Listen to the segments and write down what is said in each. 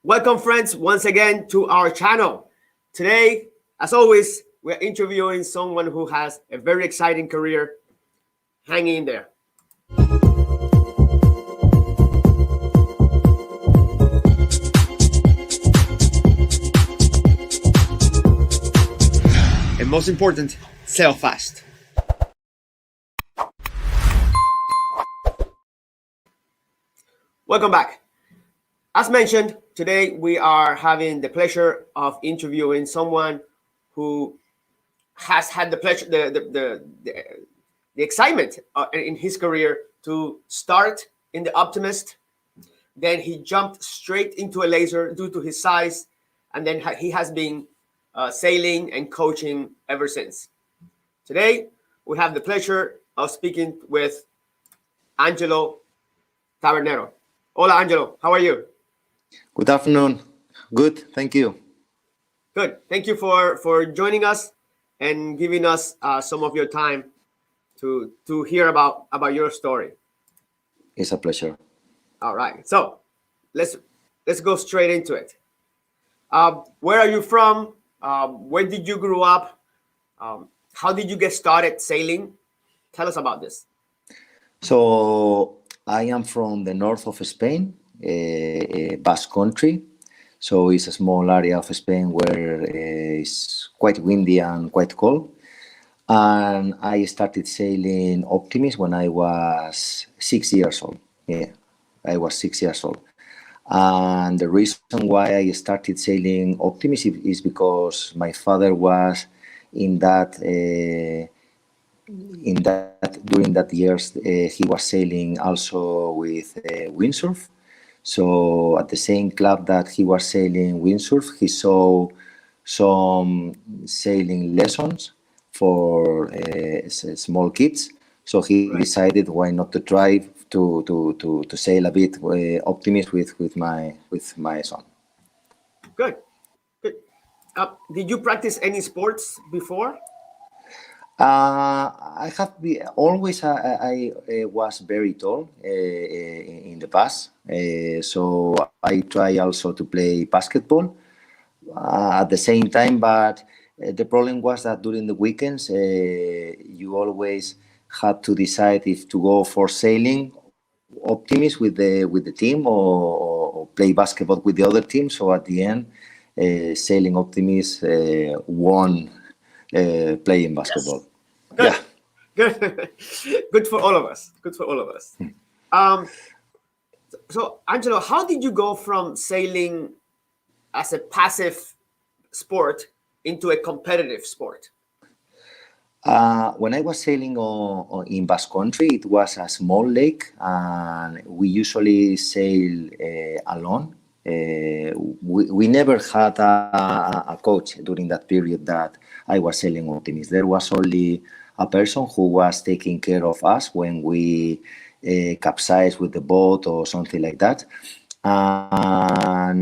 Welcome, friends, once again to our channel. Today, as always, we're interviewing someone who has a very exciting career. Hang in there. And most important, sail fast. Welcome back. As mentioned, today we are having the pleasure of interviewing someone who has had the pleasure, the excitement in his career to start in the Optimist. Then he jumped straight into a laser due to his size, and then he has been sailing and coaching ever since. Today, we have the pleasure of speaking with Angelo Tabernero. Hola, Angelo. How are you? Good afternoon. Good, thank you. Good. Thank you for joining us and giving us some of your time to hear about your story. It's a pleasure. All right. So let's go straight into it. Where are you from? Where did you grow up? How did you get started sailing? Tell us about this. So I am from the north of Spain, Basque Country. So it's a small area of Spain where it's quite windy and quite cold. And I started sailing Optimis when I was 6 years old. Yeah, I was 6 years old. And the reason why I started sailing Optimis is because my father was in that during that years he was sailing also with windsurf. So at the same club that he was sailing windsurf, he saw some sailing lessons for small kids. So he decided why not to try to sail a bit Optimist with my son. Good. Did you practice any sports before? I have been always. I was very tall in the past, so I try also to play basketball at the same time. But the problem was that during the weekends, you always had to decide if to go for sailing Optimist with the team or play basketball with the other team. So at the end, sailing Optimist won. Playing basketball. Yes. Yeah. Good. Good for all of us. Good for all of us. So, Angelo, how did you go from sailing as a passive sport into a competitive sport? When I was sailing in Basque Country, it was a small lake, and we usually sail alone. We never had a coach during that period that I was sailing Optimist. There was only a person who was taking care of us when we capsized with the boat or something like that. And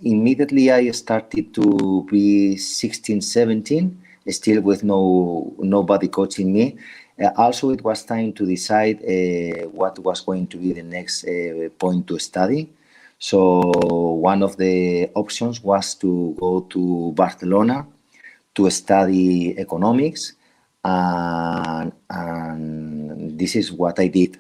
immediately I started to be 16, 17, still with nobody coaching me. Also, it was time to decide what was going to be the next point to study. So one of the options was to go to Barcelona to study economics, and this is what I did.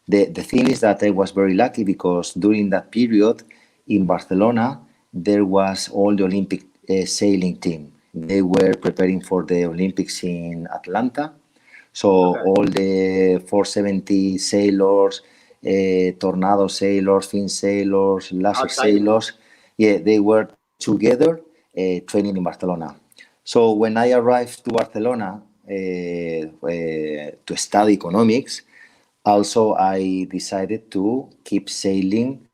The thing is that I was very lucky because during that period in Barcelona, there was all the Olympic sailing team. They were preparing for the Olympics in Atlanta. So all the 470 sailors, Tornado sailors, Fin sailors, Laser sailors, yeah, they were together training in Barcelona. So when I arrived to Barcelona to study economics, also I decided to keep sailing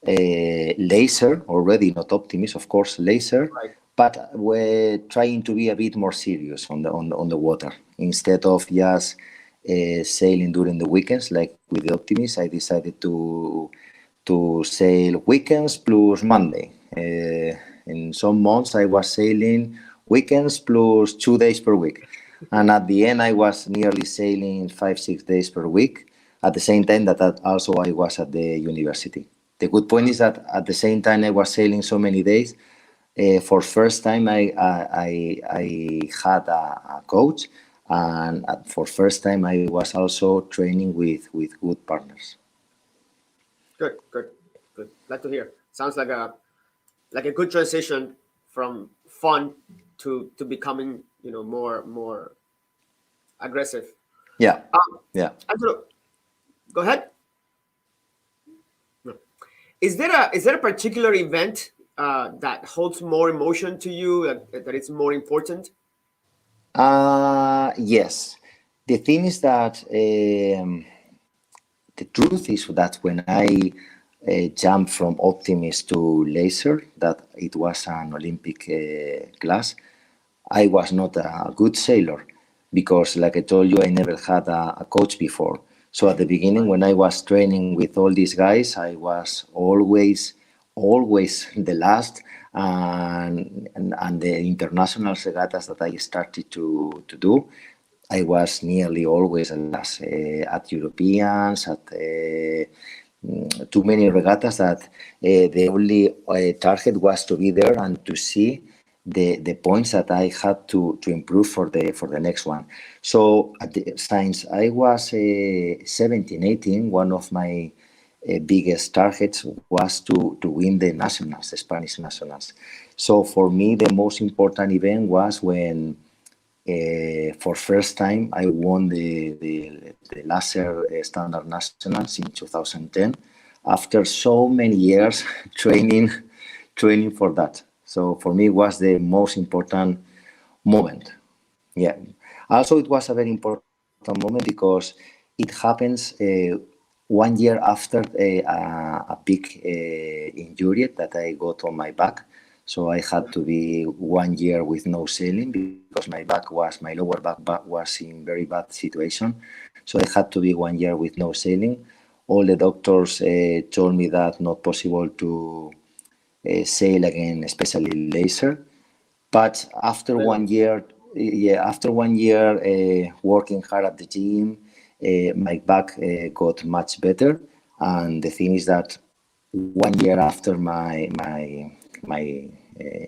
laser already, not Optimist, of course, laser, but we're trying to be a bit more serious on the water. Instead of just sailing during the weekends like with the Optimist, I decided to sail weekends plus Monday. In some months I was sailing weekends plus 2 days per week, and at the end I was nearly sailing 5-6 days per week. At the same time that also I was at the university. The good point is that at the same time I was sailing so many days. For first time, I had a coach, and for first time I was also training with good partners. Good, good, good. Glad to hear. Sounds like a good transition from fun to becoming, more aggressive. Yeah, Um, yeah. Angelo, go ahead. No. Is there a particular event that holds more emotion to you, that it's more important? Yes. The thing is that the truth is that when I jumped from Optimist to Laser, that it was an Olympic class, I was not a good sailor because, like I told you, I never had a coach before. So at the beginning, Right. when I was training with all these guys, I was always the last, and the international regattas that I started to do, I was nearly always the last at Europeans, at too many regattas that the only target was to be there and to see the points that I had to improve for the next one. So since I was 17, 18, one of my biggest targets was to win the nationals, the Spanish nationals. So for me, the most important event was when for first time I won the laser standard nationals in 2010 after so many years training for that. So for me it was the most important moment. Yeah. Also, it was a very important moment because it happens 1 year after a big injury that I got on my back. So I had to be 1 year with no sailing because my lower back was in very bad situation. So I had to be 1 year with no sailing. All the doctors told me that not possible to sail again, especially laser. But after Really? 1 year, yeah, after 1 year working hard at the gym, my back got much better. And the thing is that 1 year after my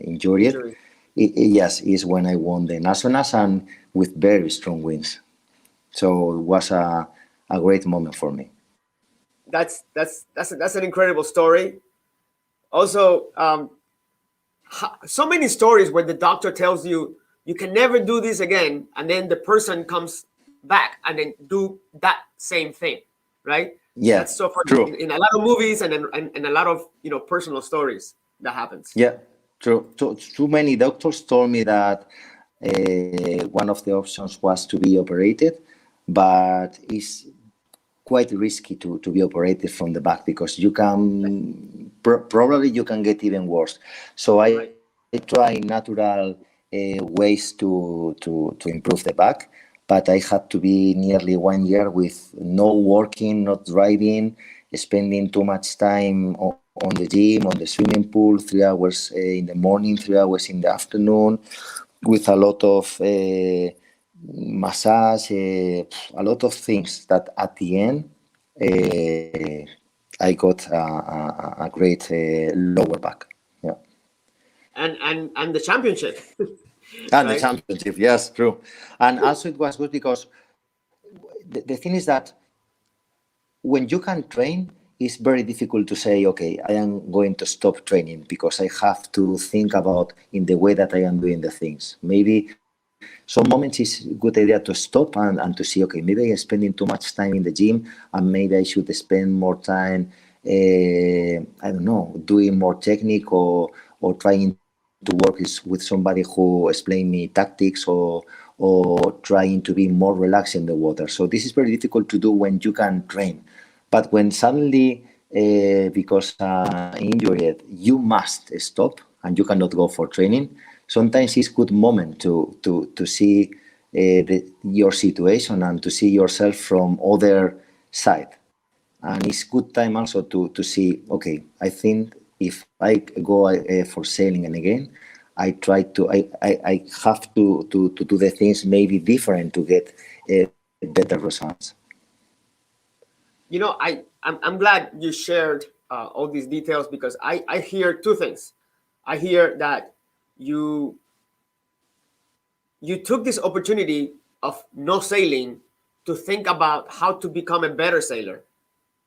injury, Injury. yes, is when I won the nationals and with very strong wins. So it was a great moment for me. That's an incredible story. Also, so many stories where the doctor tells you you can never do this again, and then the person comes back and then do that same thing, right? Yeah, That's so funny true. in a lot of movies and a lot of personal stories that happens. Yeah, true. Too many doctors told me that one of the options was to be operated, but it's quite risky to be operated from the back because you can probably you can get even worse. So I Right. try natural ways to improve the back, but I had to be nearly 1 year with no working, not driving, spending too much time on the gym, on the swimming pool, 3 hours in the morning, 3 hours in the afternoon, with a lot of massage, a lot of things that at the end I got a great lower back. Yeah. And the championship, And the right? championship, yes, true. And also it was good because the thing is that when you can train, it's very difficult to say, okay, I am going to stop training because I have to think about in the way that I am doing the things. Maybe some moments it's a good idea to stop and to see, okay, maybe I'm spending too much time in the gym and maybe I should spend more time, I don't know, doing more technique or trying to work with somebody who explain me tactics or trying to be more relaxed in the water. So this is very difficult to do when you can train. But when suddenly, because injured, you must stop and you cannot go for training, sometimes it's good moment to see your situation and to see yourself from other side. And it's good time also to see, okay, I think if I go for sailing and again, I have to do the things maybe different to get better results. I'm glad you shared all these details, because I hear two things. I hear that you you took this opportunity of no sailing to think about how to become a better sailor,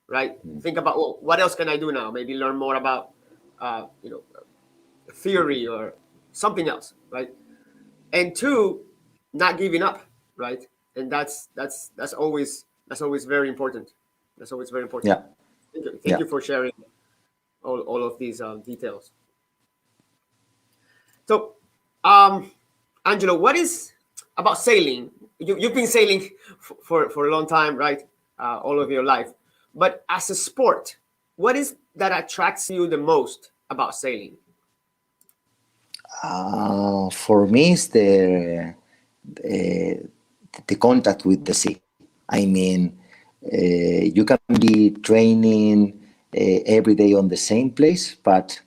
right? Think about, well, what else can I do now? Maybe learn more about, you know, theory or something else, right? And two, not giving up, right? And that's always very important. That's always very important. Yeah, Thank you yeah. for sharing all of these details. So, um, Angelo, what is about sailing? You've been sailing for a long time, right? All of your life. But as a sport, what is that attracts you the most about sailing? For me, it's the contact with the sea. I mean, you can be training every day on the same place, but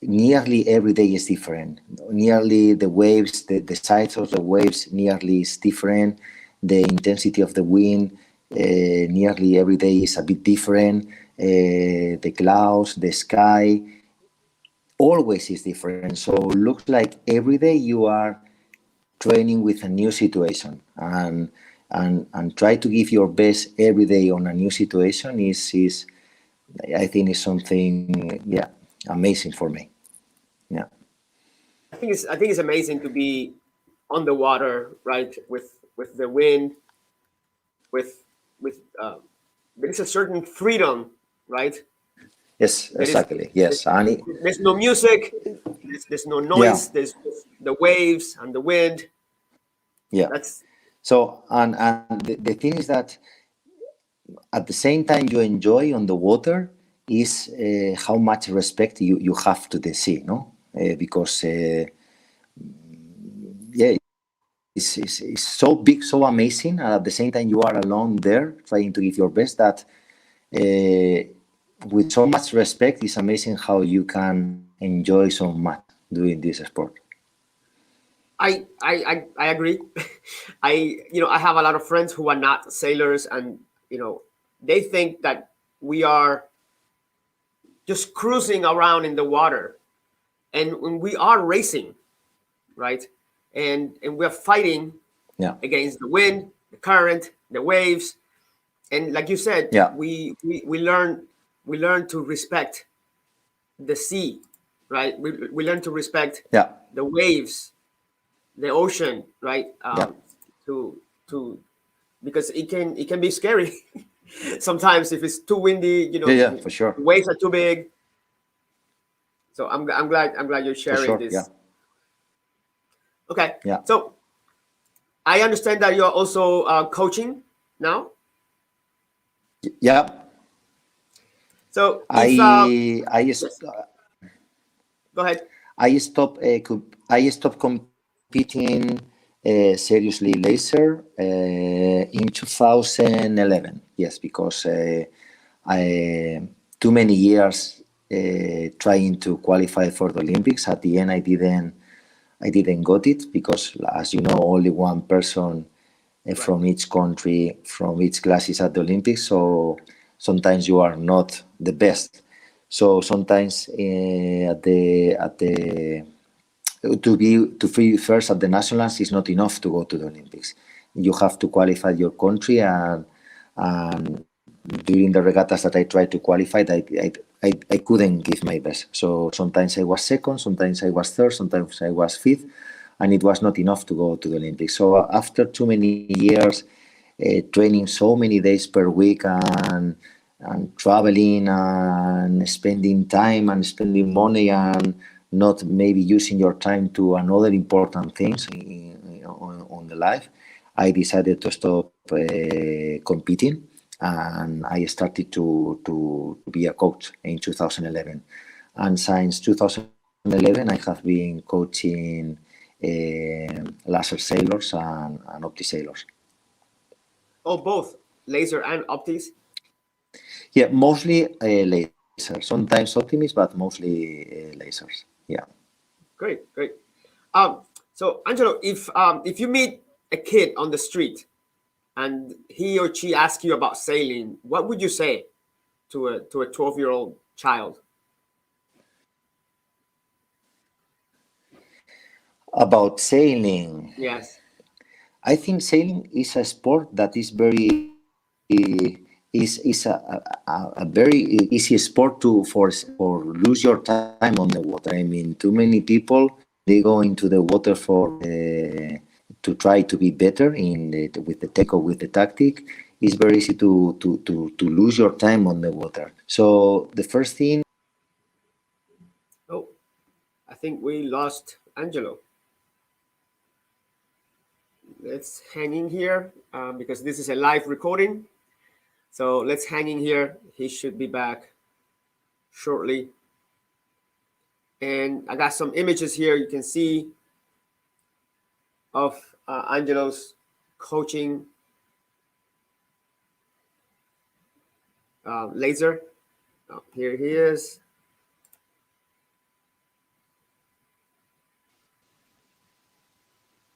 nearly every day is different. Nearly the waves, the size of the waves nearly is different. The intensity of the wind nearly every day is a bit different. The clouds, the sky, always is different. So looks like every day you are training with a new situation, and try to give your best every day on a new situation is I think is something, yeah, amazing for me. Yeah. I think it's amazing to be on the water, right? With the wind, with with there is a certain freedom, right? Yes, There is exactly. there's, Yes, and it, there's no music, there's no yeah, noise, there's just the waves and the wind. yeah. That's So and the thing is that at the same time you enjoy on the water is how much respect you have to the sea, no? Because yeah, it's so big, so amazing. And at the same time, you are alone there trying to give your best. That with so much respect, it's amazing how you can enjoy so much doing this sport. I agree. I have a lot of friends who are not sailors, and they think that we are just cruising around in the water, and when we are racing, right? And we're fighting Yeah, against the wind, the current, the waves, and like you said, yeah, we learn to respect the sea, right? We learn to respect yeah, the waves, the ocean, right? yeah, To to because it can be scary sometimes if it's too windy. yeah, yeah, for sure, The waves are too big. So I'm glad you're for sharing sure. Yeah, this. Okay, yeah, so I understand that you're also coaching now. yeah. So if I yes, go ahead. I stopped competing seriously laser in 2011. Yes, because I too many years trying to qualify for the Olympics. At the end, I didn't got it because, as you know, only one person Right. from each country, from each class is at the Olympics. So sometimes you are not the best. So sometimes to be first at the nationals is not enough to go to the Olympics. You have to qualify your country, and during the regattas that I tried to qualify, I couldn't give my best. So sometimes I was second, sometimes I was third, sometimes I was fifth, and it was not enough to go to the Olympics. So after too many years training so many days per week, and traveling and spending time and spending money, and not maybe using your time to another important things on the life, I decided to stop competing, and I started to be a coach in 2011. And since 2011, I have been coaching laser sailors and Opti sailors. Oh, both laser and optics. Yeah, mostly lasers. Sometimes Optimus, but mostly lasers. Yeah. Great, great. Um, so Angelo, if you meet a kid on the street and he or she asks you about sailing, what would you say to a 12-year-old child? About sailing, Yes. I think sailing is a sport that is a very easy sport to for lose your time on the water. I mean, too many people they go into the water for to try to be better with the tech or with the tactic. It's very easy to lose your time on the water. So the first thing. Oh, I think we lost Angelo. Let's hang in here because this is a live recording. So let's hang in here. He should be back shortly. And I got some images here you can see of Angelo's coaching laser. Oh, here he is.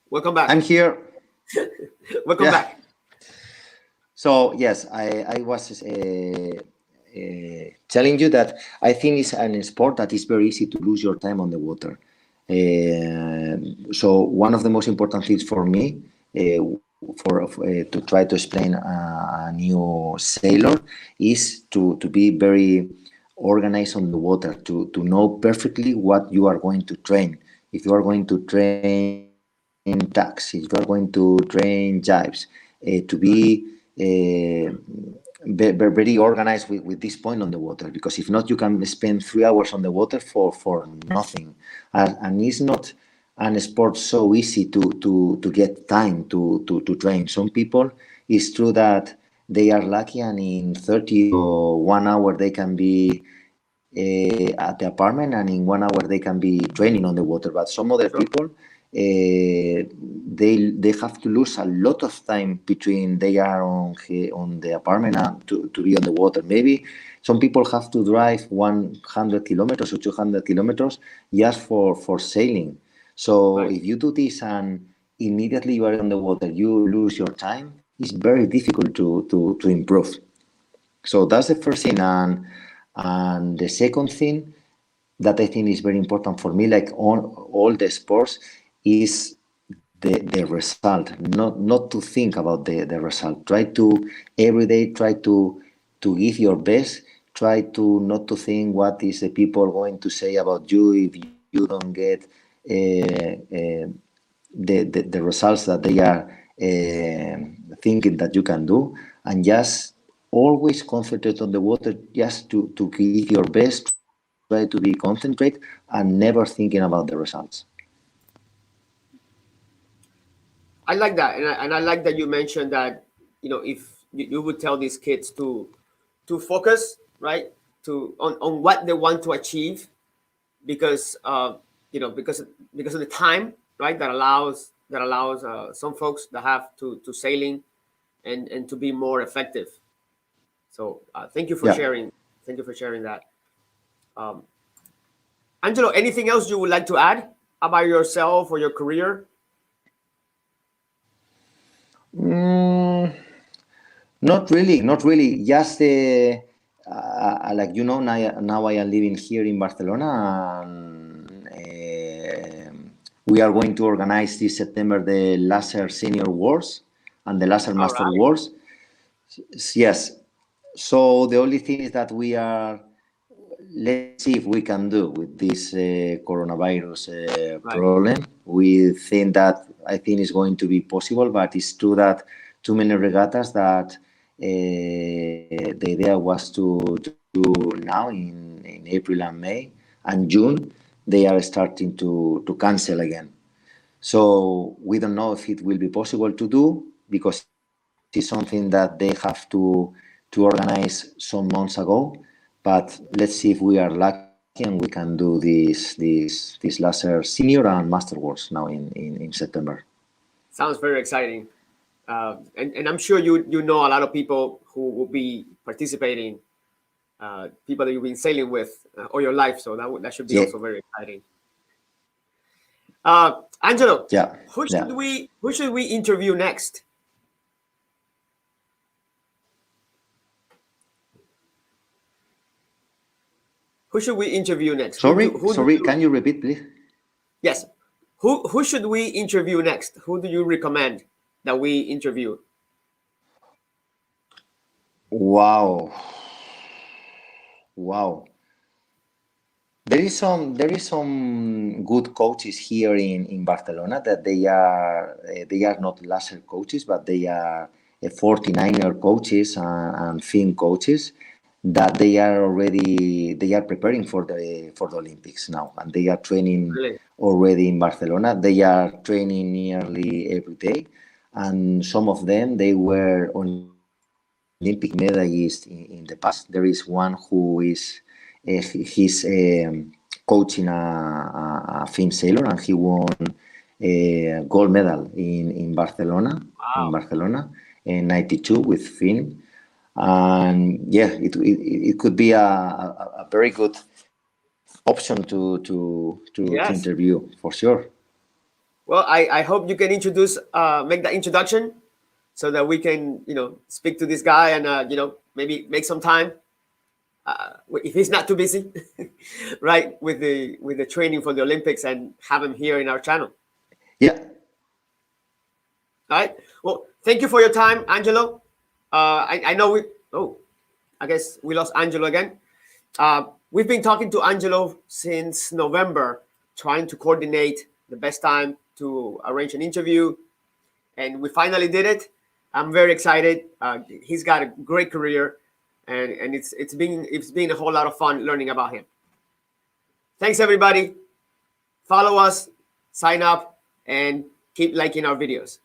Welcome back. I'm here. Welcome back. So yes, I was telling you that I think it's an sport that is very easy to lose your time on the water. So one of the most important things for me, to try to explain a new sailor, is to be very organized on the water, to know perfectly what you are going to train. If you are going to train tacks, if you are going to train jibes, to be very organized with this point on the water, because if not, you can spend 3 hours on the water for nothing, and it's not an sport so easy to get time to train. Some people, it's true that they are lucky and in 30 or 1 hour they can be at the apartment, and in 1 hour they can be training on the water. But some other Sure. people, they have to lose a lot of time between they are on the apartment and to be on the water. Maybe some people have to drive 100 kilometers or 200 kilometers just for sailing. So Right. if you do this and immediately you are on the water, you lose your time, it's very difficult to improve. So that's the first thing. And the second thing that I think is very important for me, like on all the sports, is the result. Not to think about the result. Try to every day try to give your best. Try to not to think what is the people going to say about you if you don't get the results that they are thinking that you can do, and just always concentrate on the water, just to give your best, try to be concentrate and never thinking about the results. I like that, and I like that you mentioned that if you would tell these kids to focus, right, on what they want to achieve, because because of the time, right, that allows some folks that have to sailing and to be more effective. So thank you for Yeah. sharing. Thank you for sharing that. Um, Angelo, anything else you would like to add about yourself or your career? Mm, Not really, not really. Just like now I am living here in Barcelona, and we are going to organize this September the Laser Senior Wars and the Laser All Master right. Wars. Yes. So the only thing is that we are. Let's see if we can do with this coronavirus Right. problem. We think that I think it's going to be possible, but it's true that too many regattas that the idea was to do now in April and May and June, they are starting to cancel again. So we don't know if it will be possible to do, because it's something that they have to organize some months ago. But let's see if we are lucky and we can do this laser senior and master wars now in September. Sounds very exciting. And I'm sure you know a lot of people who will be participating, people that you've been sailing with all your life. So that should be Yeah, also very exciting. Angelo, yeah, who yeah. should we interview next? who should we interview next? Sorry, can you repeat, please? Yes. Who should we interview next? Who do you recommend that we interview? Wow. There is some good coaches here in Barcelona that they are not laser coaches, but they are 49er coaches and film coaches that they are preparing for the Olympics now, and they are training Really? already in Barcelona. They are training nearly every day, and some of them they were Olympic medalists in the past. There is one who is he's coaching a film sailor, and he won a gold medal in Barcelona Wow. in '92 with film. And yeah, it could be a very good option to Yes. interview for sure. Well, I hope you can make the introduction so that we can, speak to this guy and, maybe make some time if he's not too busy, right, with the training for the Olympics and have him here in our channel. Yeah. All right. Well, thank you for your time, Angelo. I know I guess we lost Angelo again. We've been talking to Angelo since November, trying to coordinate the best time to arrange an interview, and we finally did it. I'm very excited. He's got a great career, and it's been a whole lot of fun learning about him. Thanks, everybody. Follow us, sign up, and keep liking our videos.